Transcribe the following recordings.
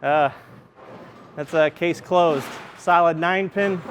That's a case closed. Solid 9-pin.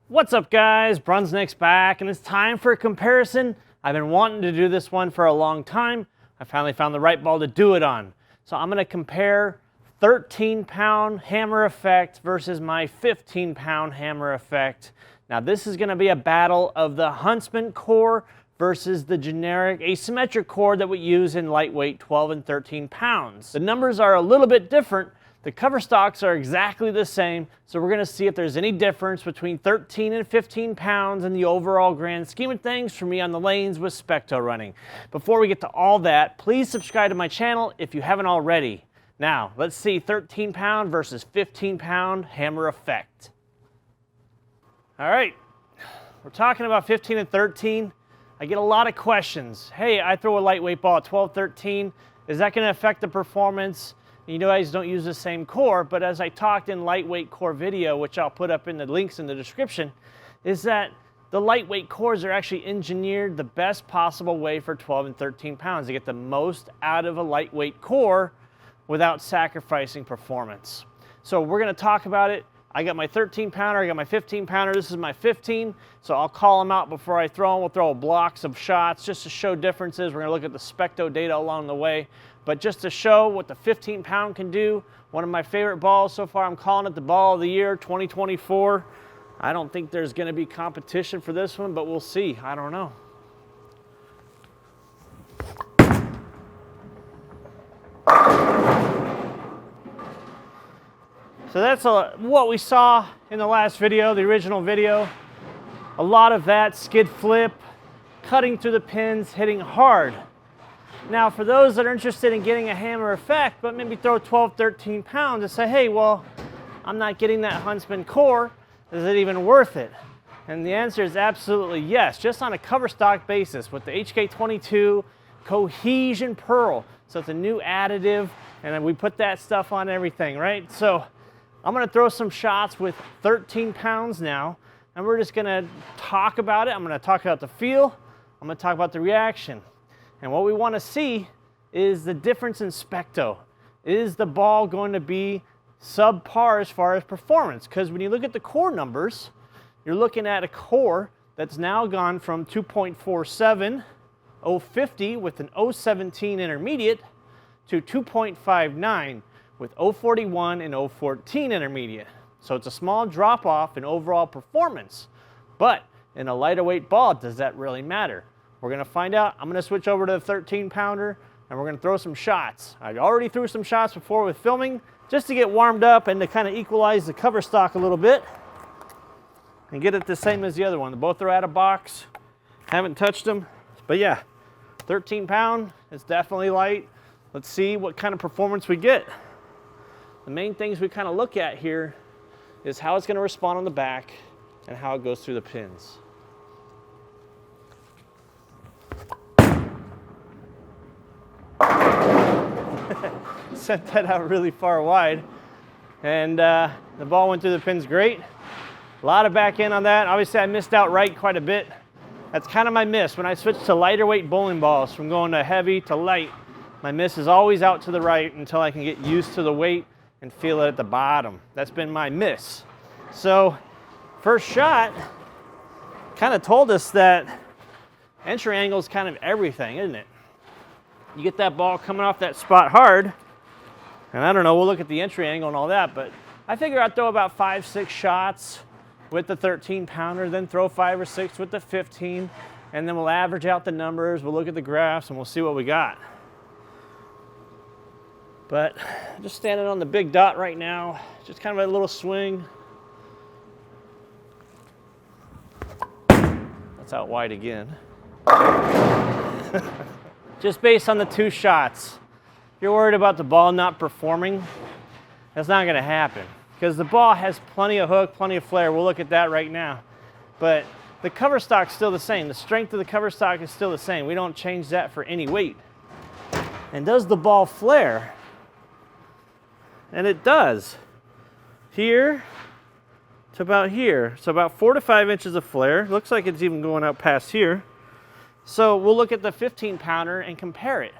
What's up, guys? BrunsNick's back, and it's time for a comparison. I've been wanting to do this one for a long time. I finally found the right ball to do it on. So I'm going to compare 13-pound hammer effect versus my 15-pound hammer effect. Now this is going to be a battle of the Huntsman core versus the generic asymmetric core that we use in lightweight 12 and 13 pounds. The numbers are a little bit different. The cover stocks are exactly the same, so we're going to see if there's any difference between 13 and 15 pounds in the overall grand scheme of things for me on the lanes with SPECTO running. Before we get to all that, please subscribe to my channel if you haven't already. Now, let's see 13-pound versus 15-pound hammer effect. All right, we're talking about 15 and 13. I get a lot of questions. Hey, I throw a lightweight ball at 12, 13. Is that going to affect the performance? You guys don't use the same core, but as I talked in lightweight core video, which I'll put up in the links in the description, is that the lightweight cores are actually engineered the best possible way for 12 and 13 pounds to get the most out of a lightweight core without sacrificing performance. So we're going to talk about it. I got my 13-pounder, I got my 15-pounder. This is my 15, so I'll call them out before I throw them. We'll throw blocks of shots just to show differences. We're going to look at the SPECTO data along the way, but just to show what the 15-pound can do. One of my favorite balls so far. I'm calling it the ball of the year 2024. I don't think there's going to be competition for this one, but we'll see. I don't know. So that's what we saw in the last video, the original video. A lot of that skid flip, cutting through the pins, hitting hard. Now for those that are interested in getting a hammer effect, but maybe throw 12, 13 pounds and say, hey, well, I'm not getting that Huntsman core, is it even worth it? And the answer is absolutely yes, just on a cover stock basis with the HK22 Cohesion Pearl. So it's a new additive, and then we put that stuff on everything, right? So I'm going to throw some shots with 13 pounds now, and we're just going to talk about it. I'm going to talk about the feel. I'm going to talk about the reaction. And what we want to see is the difference in SPECTO. Is the ball going to be subpar as far as performance? Because when you look at the core numbers, you're looking at a core that's now gone from 2.47 050 with an 017 intermediate to 2.59 with 041 and 014 intermediate. So it's a small drop off in overall performance. But in a lighter weight ball, does that really matter? We're going to find out. I'm going to switch over to the 13-pounder and we're going to throw some shots. I already threw some shots before with filming just to get warmed up and to kind of equalize the cover stock a little bit and get it the same as the other one. Both are out of box. Haven't touched them. But yeah, 13-pound is definitely light. Let's see what kind of performance we get. The main things we kind of look at here is how it's going to respond on the back and how it goes through the pins. Sent that out really far wide, and the ball went through the pins great. A lot of back end on that. Obviously I missed out right quite a bit. That's kind of my miss. When I switch to lighter weight bowling balls from going to heavy to light, my miss is always out to the right until I can get used to the weight and feel it at the bottom. That's been my miss. So first shot kind of told us that entry angle is kind of everything, isn't it? You get that ball coming off that spot hard, and I don't know, we'll look at the entry angle and all that, but I figure I'd throw about 5, 6 shots with the 13-pounder, then throw 5 or 6 with the 15, and then we'll average out the numbers, we'll look at the graphs, and we'll see what we got. But just standing on the big dot right now, just kind of a little swing. That's out wide again. Just based on the 2 shots. If you're worried about the ball not performing, that's not going to happen. Because the ball has plenty of hook, plenty of flare. We'll look at that right now. But the cover stock's still the same. The strength of the cover stock is still the same. We don't change that for any weight. And does the ball flare? And it does. Here to about here. So about 4 to 5 inches of flare. Looks like it's even going out past here. So we'll look at the 15-pounder and compare it.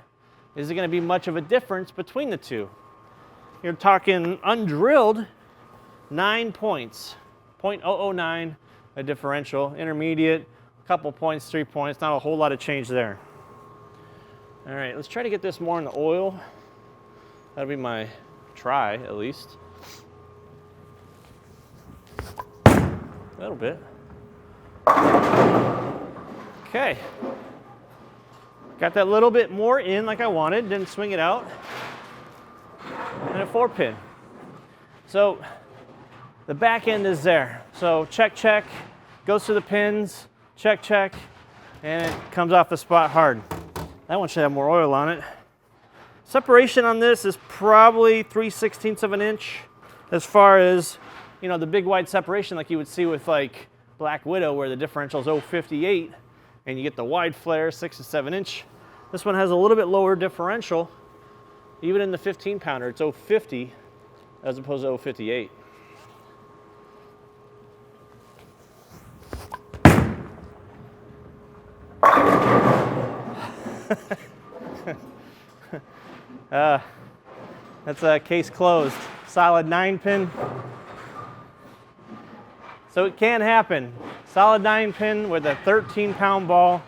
is it going to be much of a difference between the two? You're talking undrilled, 9 points, 0.009 a differential, intermediate, a couple points, 3 points, not a whole lot of change there. All right, let's try to get this more in the oil. That'll be my try, at least. A little bit. Okay. Got that little bit more in like I wanted, didn't swing it out. And a 4-pin. So the back end is there. So check, check, goes through the pins, check, check, and it comes off the spot hard. That one should have more oil on it. Separation on this is probably 3/16 of an inch as far as, you know, the big wide separation like you would see with like Black Widow where the differential is 0.58 and you get the wide flare 6 to 7 inch. This one has a little bit lower differential. Even in the 15 pounder, it's 0.50 as opposed to 0.58. That's a case closed. Solid 9-pin. So it can happen. Solid 9-pin with a 13-pound ball.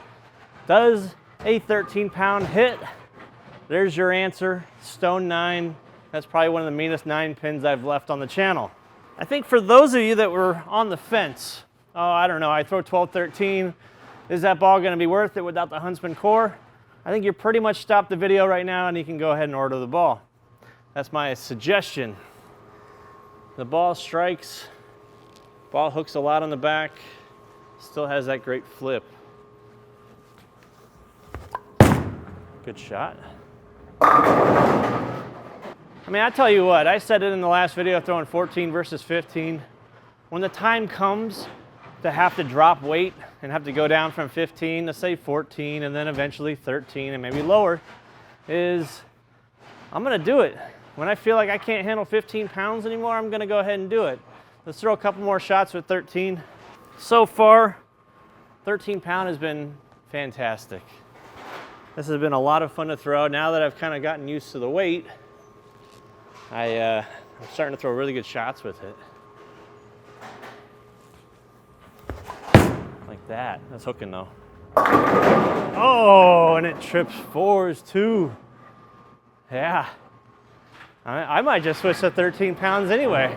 Does a 13-pound hit? There's your answer. Stone 9. That's probably one of the meanest 9-pins I've left on the channel. I think for those of you that were on the fence, oh, I don't know, I throw 12, 13. Is that ball going to be worth it without the Huntsman core? I think you pretty much stop the video right now and you can go ahead and order the ball. That's my suggestion. The ball strikes, ball hooks a lot on the back, still has that great flip. Good shot. I mean, I tell you what, I said it in the last video throwing 14 versus 15. When the time comes to have to drop weight and have to go down from 15 to say 14 and then eventually 13 and maybe lower, I'm gonna do it. When I feel like I can't handle 15 pounds anymore, I'm gonna go ahead and do it. Let's throw a couple more shots with 13. So far, 13 pound has been fantastic. This has been a lot of fun to throw. Now that I've kind of gotten used to the weight, I'm starting to throw really good shots with it. Like that. That's hooking though. Oh, and it trips 4s too. Yeah. I might just switch to 13 pounds anyway.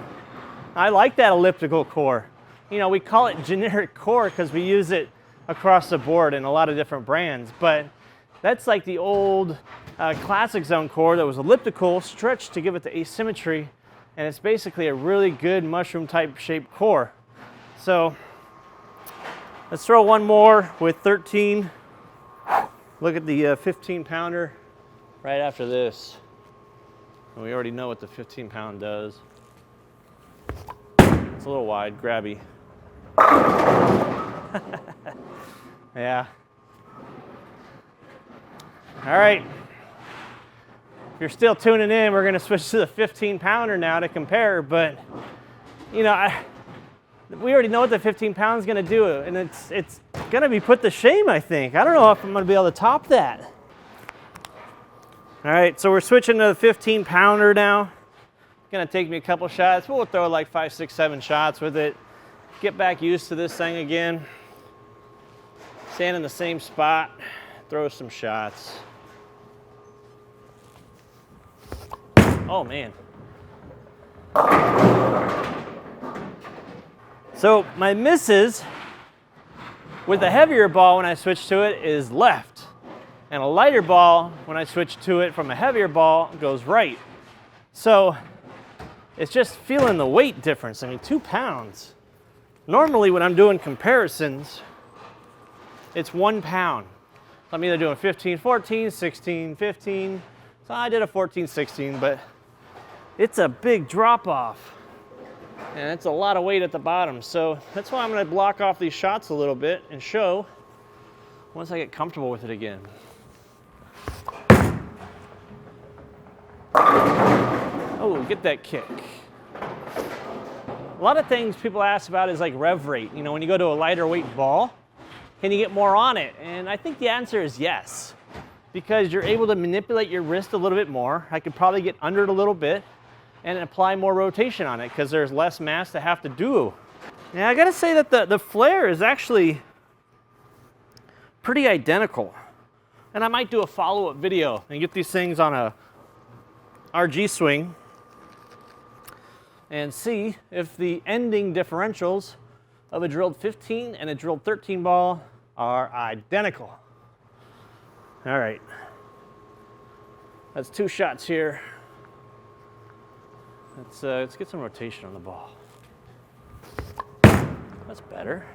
I like that elliptical core. You know, we call it generic core because we use it across the board in a lot of different brands, but that's like the old Classic Zone core that was elliptical, stretched to give it the asymmetry, and it's basically a really good mushroom type shaped core. So let's throw one more with 13. Look at the 15 pounder right after this. And we already know what the 15 pound does. It's a little wide, grabby. Yeah. All right. If you're still tuning in, we're going to switch to the 15 pounder now to compare, but you know, we already know what the 15 pound is going to do, and it's going to be put to shame, I think. I don't know if I'm going to be able to top that. All right, so we're switching to the 15 pounder now. It's going to take me a couple shots. We'll throw like 5, 6, 7 shots with it. Get back used to this thing again. Stand in the same spot, throw some shots. Oh man. So my misses with the heavier ball when I switch to it is left. And a lighter ball, when I switch to it from a heavier ball, goes right. So it's just feeling the weight difference. I mean, 2 pounds. Normally when I'm doing comparisons, it's 1 pound. I'm either doing 15, 14, 16, 15. So I did a 14, 16, but it's a big drop off. And it's a lot of weight at the bottom. So that's why I'm going to block off these shots a little bit and show once I get comfortable with it again. Oh, get that kick. A lot of things people ask about is like rev rate. You know, when you go to a lighter weight ball, can you get more on it? And I think the answer is yes. because you're able to manipulate your wrist a little bit more. I could probably get under it a little bit and apply more rotation on it because there's less mass to have to do. Now I gotta say that the flare is actually pretty identical. And I might do a follow-up video and get these things on a RG swing and see if the ending differentials of a drilled 15 and a drilled 13 ball are identical. All right, that's 2 shots here. Let's get some rotation on the ball. That's better.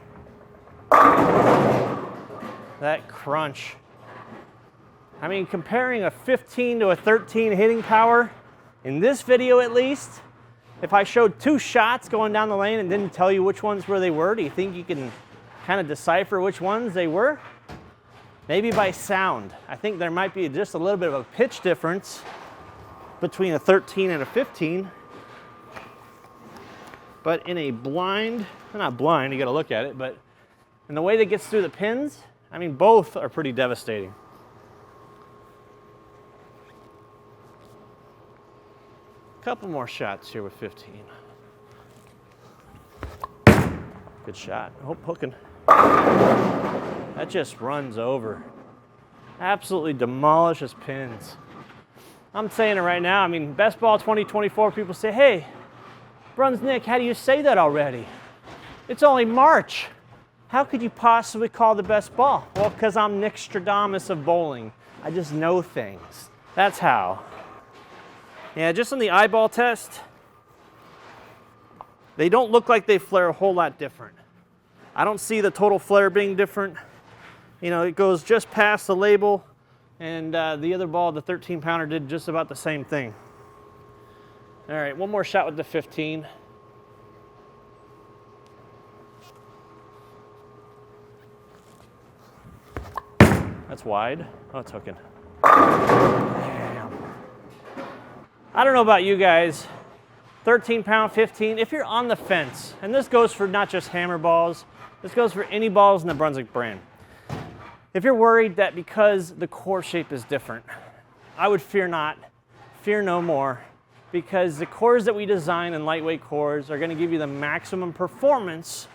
That crunch. I mean, comparing a 15 to a 13 hitting power, in this video at least, if I showed 2 shots going down the lane and didn't tell you which ones where they were, do you think you can kind of decipher which ones they were? Maybe by sound. I think there might be just a little bit of a pitch difference between a 13 and a 15. But in a blind, not blind, you gotta look at it, but in the way that gets through the pins, I mean, both are pretty devastating. Couple more shots here with 15. Good shot. Oh, hooking. That just runs over. Absolutely demolishes pins. I'm saying it right now. I mean, Best Ball 2024, people say, hey, BrunsNick, how do you say that already? It's only March. How could you possibly call the best ball? Well, because I'm Nick Stradamus of bowling. I just know things. That's how. Yeah, just on the eyeball test, they don't look like they flare a whole lot different. I don't see the total flare being different. You know, it goes just past the label, and the other ball, the 13 pounder, did just about the same thing. All right, one more shot with the 15. That's wide. Oh, it's hooking. Damn. I don't know about you guys, 13 pound, 15, if you're on the fence, and this goes for not just hammer balls, this goes for any balls in the Brunswick brand. If you're worried that because the core shape is different, I would fear not, fear no more, because the cores that we design in lightweight cores are gonna give you the maximum performance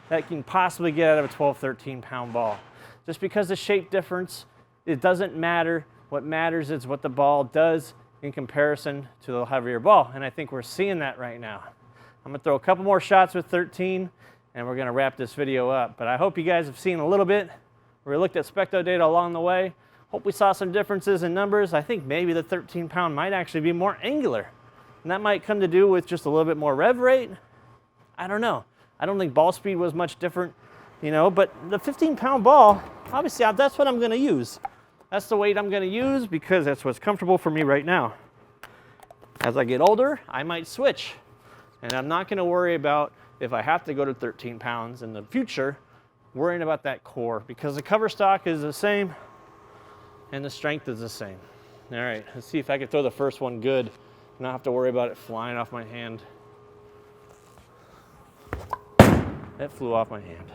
that you can possibly get out of a 12, 13 pound ball. Just because the shape difference, it doesn't matter. What matters is what the ball does in comparison to the heavier ball, and I think we're seeing that right now. I'm gonna throw a couple more shots with 13, and we're gonna wrap this video up. But I hope you guys have seen a little bit. We looked at SPECTO data along the way. Hope we saw some differences in numbers. I think maybe the 13 pound might actually be more angular, and that might come to do with just a little bit more rev rate. I don't know. I don't think ball speed was much different, you know, but the 15 pound ball, obviously that's what I'm gonna use. That's the weight I'm gonna use because that's what's comfortable for me right now. As I get older, I might switch. And I'm not gonna worry about if I have to go to 13 pounds in the future, worrying about that core because the cover stock is the same and the strength is the same. All right, let's see if I can throw the first one good and not have to worry about it flying off my hand. That flew off my hand.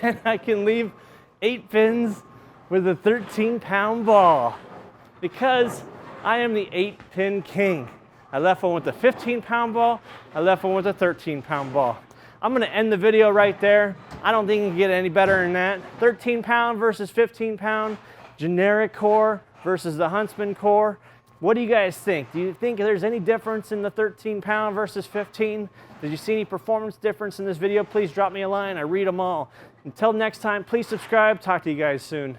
And I can leave 8 pins with a 13 pound ball because I am the 8 pin king. I left one with a 15 pound ball. I left one with a 13 pound ball. I'm gonna end the video right there. I don't think you can get any better than that. 13 pound versus 15 pound, generic core versus the Huntsman core. What do you guys think? Do you think there's any difference in the 13 pound versus 15? Did you see any performance difference in this video? Please drop me a line. I read them all. Until next time, please subscribe. Talk to you guys soon.